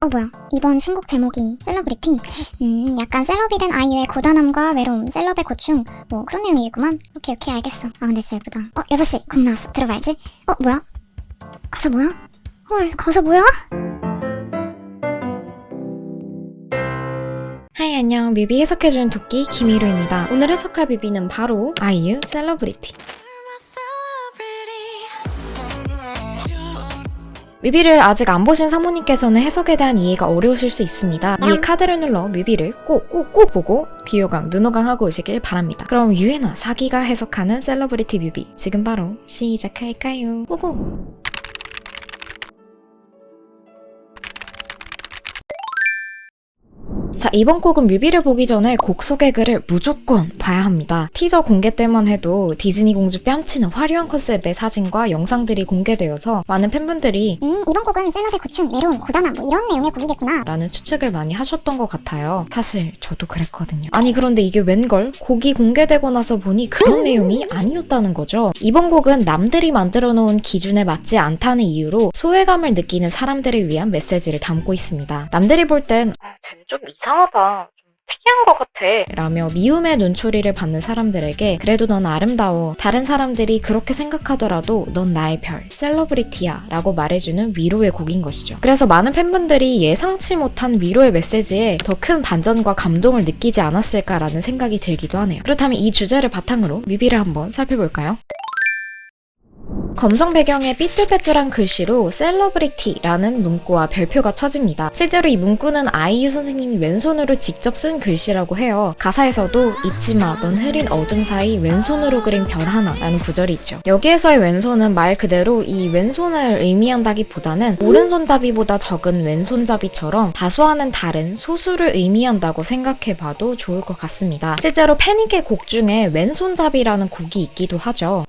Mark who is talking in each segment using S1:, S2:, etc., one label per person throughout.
S1: 뭐야. 이번 신곡 제목이 셀러브리티? 약간 셀럽이 된 아이유의 고단함과 외로움, 셀럽의 고충, 뭐 그런 내용이겠구만. 오케이, 알겠어. 근데 진짜 예쁘다. 6시 곡 나왔어. 들어봐야지. 뭐야? 가사 뭐야? 헐, 가사 뭐야?
S2: 하이, 안녕. 뮤비 해석해주는 도끼 김희루입니다. 오늘 해석할 뮤비는 바로 아이유 셀러브리티. 뮤비를 아직 안 보신 사모님께서는 해석에 대한 이해가 어려우실 수 있습니다. 위에 카드를 눌러 뮤비를 꼭 보고 귀호강, 눈호강하고 오시길 바랍니다. 그럼 유해나 사기가 해석하는 셀러브리티 뮤비 지금 바로 시작할까요? 고고! 자, 이번 곡은 뮤비를 보기 전에 곡 소개글을 무조건 봐야 합니다. 티저 공개 때만 해도 디즈니 공주 뺨치는 화려한 컨셉의 사진과 영상들이 공개되어서 많은 팬분들이
S1: 이번 곡은 셀럽의 고충, 외로움, 고단함 뭐 이런 내용의 곡이겠구나
S2: 라는 추측을 많이 하셨던 것 같아요. 사실 저도 그랬거든요. 아니 그런데 이게 웬걸? 곡이 공개되고 나서 보니 그런 내용이 아니었다는 거죠. 이번 곡은 남들이 만들어 놓은 기준에 맞지 않다는 이유로 소외감을 느끼는 사람들을 위한 메시지를 담고 있습니다. 남들이 볼 땐 쟤는 좀 이상하다, 좀 특이한 것 같아 라며 미움의 눈초리를 받는 사람들에게 그래도 넌 아름다워, 다른 사람들이 그렇게 생각하더라도 넌 나의 별, 셀러브리티야 라고 말해주는 위로의 곡인 것이죠. 그래서 많은 팬분들이 예상치 못한 위로의 메시지에 더 큰 반전과 감동을 느끼지 않았을까라는 생각이 들기도 하네요. 그렇다면 이 주제를 바탕으로 뮤비를 한번 살펴볼까요? 검정 배경에 삐뚤빼뚤한 글씨로 셀러브리티라는 문구와 별표가 쳐집니다. 실제로 이 문구는 아이유 선생님이 왼손으로 직접 쓴 글씨라고 해요. 가사에서도 잊지마 넌 흐린 어둠 사이 왼손으로 그린 별 하나 라는 구절이 있죠. 여기에서의 왼손은 말 그대로 이 왼손을 의미한다기보다는 오른손잡이보다 적은 왼손잡이처럼 다수와는 다른 소수를 의미한다고 생각해봐도 좋을 것 같습니다. 실제로 패닉의 곡 중에 왼손잡이라는 곡이 있기도 하죠.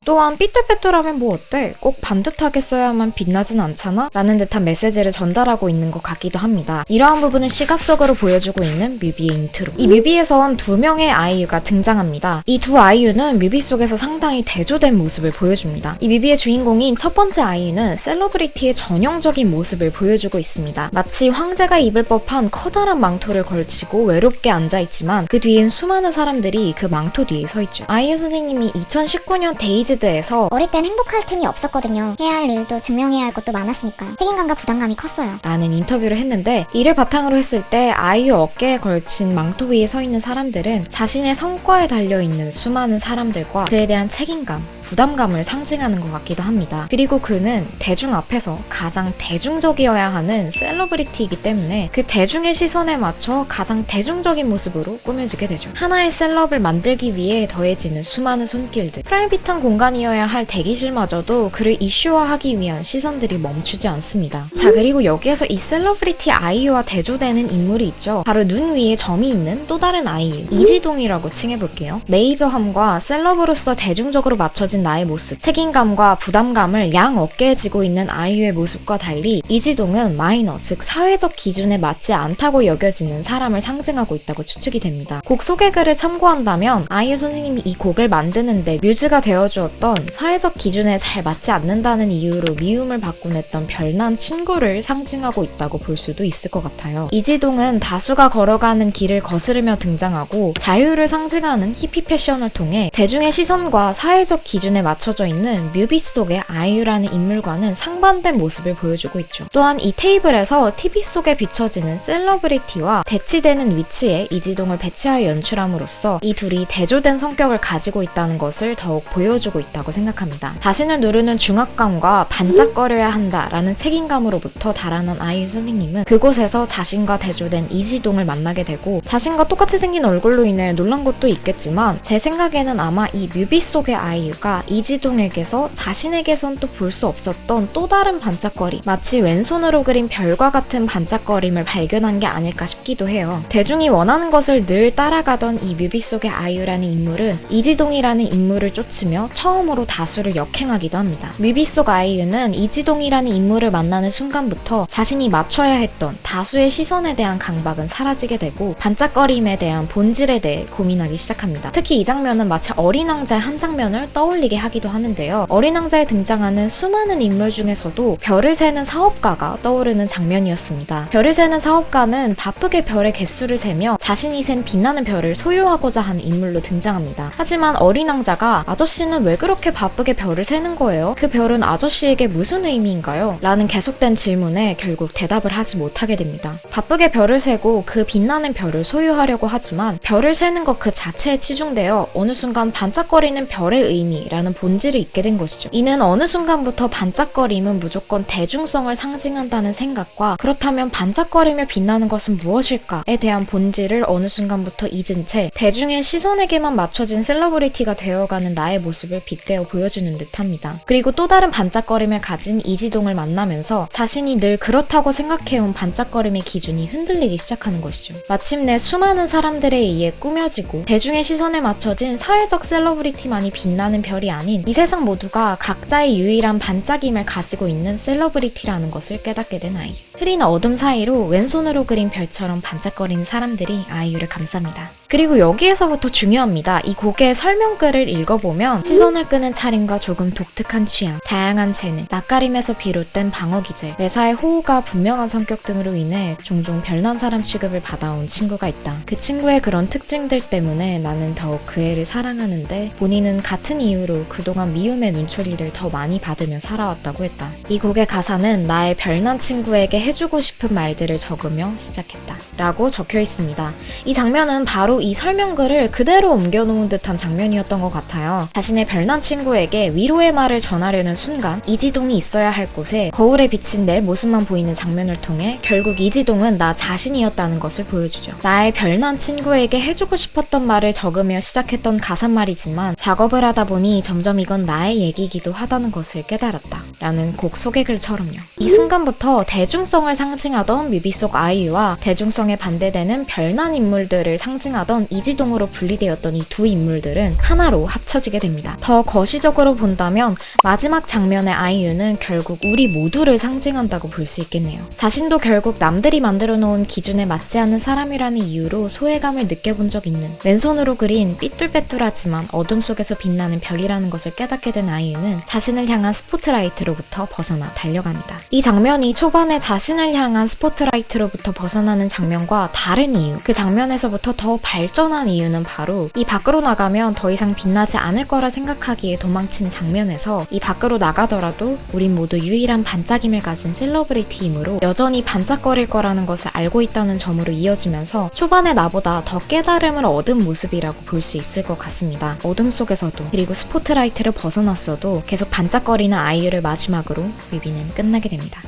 S2: 또한 삐뚤빼뚤하면 뭐 어때? 꼭 반듯하게 써야만 빛나진 않잖아? 라는 듯한 메시지를 전달하고 있는 것 같기도 합니다. 이러한 부분을 시각적으로 보여주고 있는 뮤비의 인트로. 이 뮤비에선 2명의 아이유가 등장합니다. 이 두 아이유는 뮤비 속에서 상당히 대조된 모습을 보여줍니다. 이 뮤비의 주인공인 첫 번째 아이유는 셀러브리티의 전형적인 모습을 보여주고 있습니다. 마치 황제가 입을 법한 커다란 망토를 걸치고 외롭게 앉아있지만 그 뒤엔 수많은 사람들이 그 망토 뒤에 서있죠. 아이유 선생님이 2019년 데이즈 에서
S1: 어릴 땐 행복할 틈이 없었거든요. 해야 할 일도 증명해야 할 것도 많았으니까요. 책임감과 부담감이 컸어요
S2: 라는 인터뷰를 했는데, 이를 바탕으로 했을 때 아이유 어깨에 걸친 망토 위에 서 있는 사람들은 자신의 성과에 달려있는 수많은 사람들과 그에 대한 책임감, 부담감을 상징하는 것 같기도 합니다. 그리고 그는 대중 앞에서 가장 대중적이어야 하는 셀러브리티이기 때문에 그 대중의 시선에 맞춰 가장 대중적인 모습으로 꾸며지게 되죠. 하나의 셀럽을 만들기 위해 더해지는 수많은 손길들, 프라이빗한 공간이어야 할 대기실마저도 그를 이슈화하기 위한 시선들이 멈추지 않습니다. 자, 그리고 여기에서 이 셀러브리티 아이유와 대조되는 인물이 있죠. 바로 눈 위에 점이 있는 또 다른 아이유, 이지동이라고 칭해볼게요. 메이저함과 셀럽으로서 대중적으로 맞춰진 나의 모습, 책임감과 부담감을 양 어깨에 지고 있는 아이유의 모습과 달리 이지동은 마이너, 즉 사회적 기준에 맞지 않다고 여겨지는 사람을 상징하고 있다고 추측이 됩니다. 곡 소개글을 참고한다면 아이유 선생님이 이 곡을 만드는데 뮤즈가 되어주었던 사회적 기준에 잘 맞지 않는다는 이유로 미움을 받곤 했던 별난 친구를 상징하고 있다고 볼 수도 있을 것 같아요. 이지동은 다수가 걸어가는 길을 거스르며 등장하고 자유를 상징하는 히피 패션을 통해 대중의 시선과 사회적 기준에 맞춰져 있는 뮤비 속의 아이유라는 인물과는 상반된 모습을 보여주고 있죠. 또한 이 테이블에서 TV 속에 비춰지는 셀러브리티와 대치되는 위치에 이지동을 배치하여 연출함으로써 이 둘이 대조된 성격을 가지고 있다는 것을 더욱 보여주고 있다고 생각합니다. 자신을 누르는 중압감과 반짝거려야 한다라는 책임감으로부터 달아난 아이유 선생님은 그곳에서 자신과 대조된 이지동을 만나게 되고, 자신과 똑같이 생긴 얼굴로 인해 놀란 것도 있겠지만 제 생각에는 아마 이 뮤비 속의 아이유가 이지동에게서 자신에게선 또 볼 수 없었던 또 다른 반짝거림, 마치 왼손으로 그린 별과 같은 반짝거림을 발견한 게 아닐까 싶기도 해요. 대중이 원하는 것을 늘 따라가던 이 뮤비 속의 아이유라는 인물은 이지동이라는 인물을 쫓으며 처음으로 다수를 역행하기도 합니다. 뮤비 속 아이유는 이지동이라는 인물을 만나는 순간부터 자신이 맞춰야 했던 다수의 시선에 대한 강박은 사라지게 되고 반짝거림에 대한 본질에 대해 고민하기 시작합니다. 특히 이 장면은 마치 어린 왕자의 한 장면을 떠올려 떠올리게 하기도 하는데요. 어린 왕자에 등장하는 수많은 인물 중에서도 별을 세는 사업가가 떠오르는 장면이었습니다. 별을 세는 사업가는 바쁘게 별의 개수를 세며 자신이 센 빛나는 별을 소유하고자 하는 인물로 등장합니다. 하지만 어린 왕자가 아저씨는 왜 그렇게 바쁘게 별을 세는 거예요? 그 별은 아저씨에게 무슨 의미인가요? 라는 계속된 질문에 결국 대답을 하지 못하게 됩니다. 바쁘게 별을 세고 그 빛나는 별을 소유하려고 하지만 별을 세는 것 그 자체에 치중되어 어느 순간 반짝거리는 별의 의미라는 본질을 잊게 된 것이죠. 이는 어느 순간부터 반짝거림은 무조건 대중성을 상징한다는 생각과 그렇다면 반짝거리며 빛나는 것은 무엇일까에 대한 본질을 어느 순간부터 잊은 채 대중의 시선에게만 맞춰진 셀러브리티가 되어가는 나의 모습을 빗대어 보여주는 듯합니다. 그리고 또 다른 반짝거림을 가진 이지동을 만나면서 자신이 늘 그렇다고 생각해온 반짝거림의 기준이 흔들리기 시작하는 것이죠. 마침내 수많은 사람들에 의해 꾸며지고 대중의 시선에 맞춰진 사회적 셀러브리티만이 빛나는 별이 아닌 이 세상 모두가 각자의 유일한 반짝임을 가지고 있는 셀러브리티라는 것을 깨닫게 된 아이유. 흐린 어둠 사이로 왼손으로 그린 별처럼 반짝거리는 사람들이 아이유를 감쌉니다. 그리고 여기에서부터 중요합니다. 이 곡의 설명글을 읽어보면 시선을 끄는 차림과 조금 독특한 취향, 다양한 재능, 낯가림에서 비롯된 방어 기질, 매사의 호우가 분명한 성격 등으로 인해 종종 별난 사람 취급을 받아온 친구가 있다. 그 친구의 그런 특징들 때문에 나는 더욱 그 애를 사랑하는데 본인은 같은 이유로 그동안 미움의 눈초리를 더 많이 받으며 살아왔다고 했다. 이 곡의 가사는 나의 별난 친구에게 해주고 싶은 말들을 적으며 시작했다 라고 적혀 있습니다. 이 장면은 바로 이 설명글을 그대로 옮겨놓은 듯한 장면이었던 것 같아요. 자신의 별난 친구에게 위로의 말을 전하려는 순간 이지동이 있어야 할 곳에 거울에 비친 내 모습만 보이는 장면을 통해 결국 이지동은 나 자신이었다는 것을 보여주죠. 나의 별난 친구에게 해주고 싶었던 말을 적으며 시작했던 가사말이지만 작업을 하다 보니 점점 이건 나의 얘기이기도 하다는 것을 깨달았다 라는 곡 소개글처럼요. 이 순간부터 대중성을 상징하던 뮤비 속 아이유와 대중성에 반대되는 별난 인물들을 상징하던 이지동으로 분리되었던 이 두 인물들은 하나로 합쳐지게 됩니다. 더 거시적으로 본다면 마지막 장면의 아이유는 결국 우리 모두를 상징한다고 볼 수 있겠네요. 자신도 결국 남들이 만들어 놓은 기준에 맞지 않는 사람이라는 이유로 소외감을 느껴본 적 있는 왼손으로 그린 삐뚤빼뚤하지만 어둠 속에서 빛나는 별이라는 것을 깨닫게 된 아이유는 자신을 향한 스포트라이트로부터 벗어나 달려갑니다. 이 장면이 초반에 자신을 향한 스포트라이트로부터 벗어나는 장면과 다른 이유, 그 장면에서부터 더 발전한 이유는 바로 이 밖으로 나가면 더 이상 빛나지 않을 거라 생각하기에 도망친 장면에서 이 밖으로 나가더라도 우린 모두 유일한 반짝임을 가진 셀러브리티이므로 여전히 반짝거릴 거라는 것을 알고 있다는 점으로 이어지면서 초반에 나보다 더 깨달음을 얻은 모습이라고 볼 수 있을 것 같습니다. 어둠 속에서도 그리고 스포트라이트를 벗어났어도 계속 반짝거리는 아이유를 마지막으로 뮤비는 끝나게 됩니다.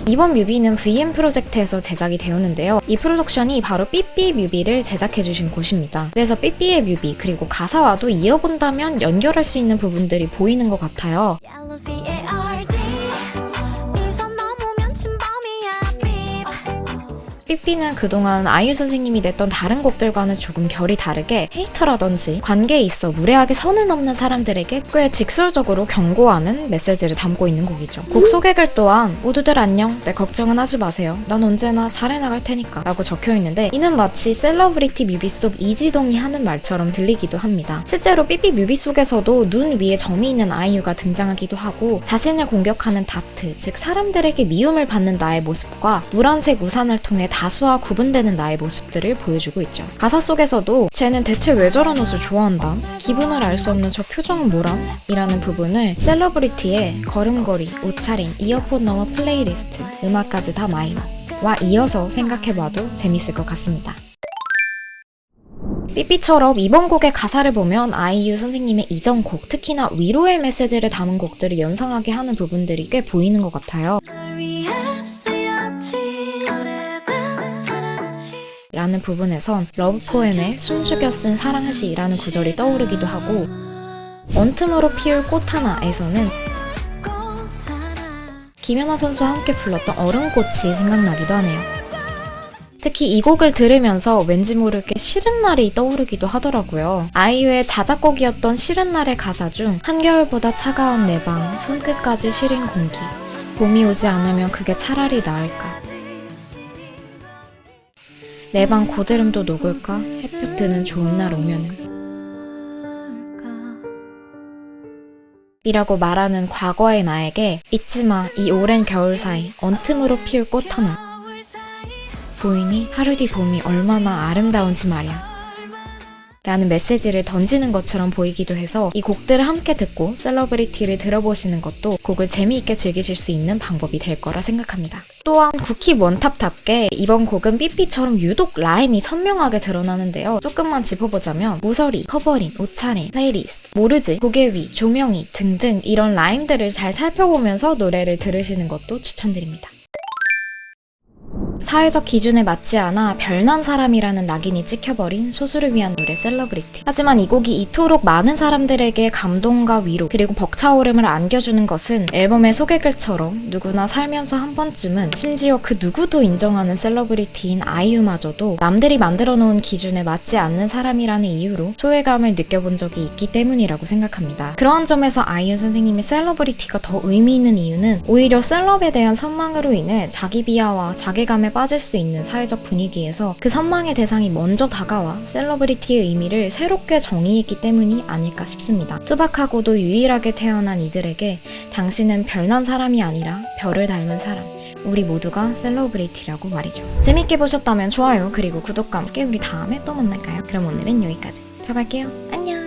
S2: 이번 뮤비는 VM 프로젝트에서 제작이 되었는데요. 이 프로덕션이 바로 삐삐 뮤비를 제작해주신 곳입니다. 그래서 삐삐의 뮤비 그리고 가사와도 이어본다면 연결할 수 있는 부분들이 보이는 것 같아요. 삐삐는 그동안 아이유 선생님이 냈던 다른 곡들과는 조금 결이 다르게 헤이터라든지 관계에 있어 무례하게 선을 넘는 사람들에게 꽤 직설적으로 경고하는 메시지를 담고 있는 곡이죠. 곡 소개글 또한 모두들 안녕, 내 걱정은 하지 마세요. 난 언제나 잘해나갈 테니까 라고 적혀있는데 이는 마치 셀러브리티 뮤비 속 이지동이 하는 말처럼 들리기도 합니다. 실제로 삐삐 뮤비 속에서도 눈 위에 점이 있는 아이유가 등장하기도 하고 자신을 공격하는 다트, 즉 사람들에게 미움을 받는 나의 모습과 노란색 우산을 통해 다수와 구분되는 나의 모습들을 보여주고 있죠. 가사 속에서도 쟤는 대체 왜 저런 옷을 좋아한다? 기분을 알 수 없는 저 표정은 뭐람? 이라는 부분을 셀러브리티의 걸음걸이, 옷차림, 이어폰 넘어 플레이리스트, 음악까지 다 마이너와 이어서 생각해봐도 재밌을 것 같습니다. 삐삐처럼 이번 곡의 가사를 보면 아이유 선생님의 이전 곡, 특히나 위로의 메시지를 담은 곡들을 연상하게 하는 부분들이 꽤 보이는 것 같아요. 라는 부분에선 러브포엠의 숨죽여 쓴 사랑시라는 구절이 떠오르기도 하고 원틈으로 피울 꽃 하나에서는 김연아 선수와 함께 불렀던 얼음꽃이 생각나기도 하네요. 특히 이 곡을 들으면서 왠지 모르게 싫은 날이 떠오르기도 하더라고요. 아이유의 자작곡이었던 싫은 날의 가사 중 한겨울보다 차가운 내 방, 손끝까지 시린 공기, 봄이 오지 않으면 그게 차라리 나을까, 내 방 고드름도 녹을까? 햇볕 드는 좋은 날 오면은 이라고 말하는 과거의 나에게 잊지마 이 오랜 겨울 사이 언틈으로 피울 꽃 하나. 보이니 하루 뒤 봄이 얼마나 아름다운지 말이야. 라는 메시지를 던지는 것처럼 보이기도 해서 이 곡들을 함께 듣고 셀러브리티를 들어보시는 것도 곡을 재미있게 즐기실 수 있는 방법이 될 거라 생각합니다. 또한 쿠키 원탑답게 이번 곡은 삐삐처럼 유독 라임이 선명하게 드러나는데요. 조금만 짚어보자면 모서리, 커버링, 옷차림, 플레이리스트, 모르지, 고개 위, 조명이 등등 이런 라임들을 잘 살펴보면서 노래를 들으시는 것도 추천드립니다. 사회적 기준에 맞지 않아 별난 사람이라는 낙인이 찍혀버린 소수를 위한 노래 셀러브리티. 하지만 이 곡이 이토록 많은 사람들에게 감동과 위로 그리고 벅차오름을 안겨주는 것은 앨범의 소개글처럼 누구나 살면서 한 번쯤은 심지어 그 누구도 인정하는 셀러브리티인 아이유마저도 남들이 만들어 놓은 기준에 맞지 않는 사람이라는 이유로 소외감을 느껴본 적이 있기 때문이라고 생각합니다. 그러한 점에서 아이유 선생님의 셀러브리티가 더 의미 있는 이유는 오히려 셀럽에 대한 선망으로 인해 자기 비하와 자괴감에 빠질 수 있는 사회적 분위기에서 그 선망의 대상이 먼저 다가와 셀러브리티의 의미를 새롭게 정의했기 때문이 아닐까 싶습니다. 투박하고도 유일하게 태어난 이들에게 당신은 별난 사람이 아니라 별을 닮은 사람, 우리 모두가 셀러브리티라고 말이죠. 재밌게 보셨다면 좋아요 그리고 구독과 함께 우리 다음에 또 만날까요? 그럼 오늘은 여기까지. 저 갈게요. 안녕.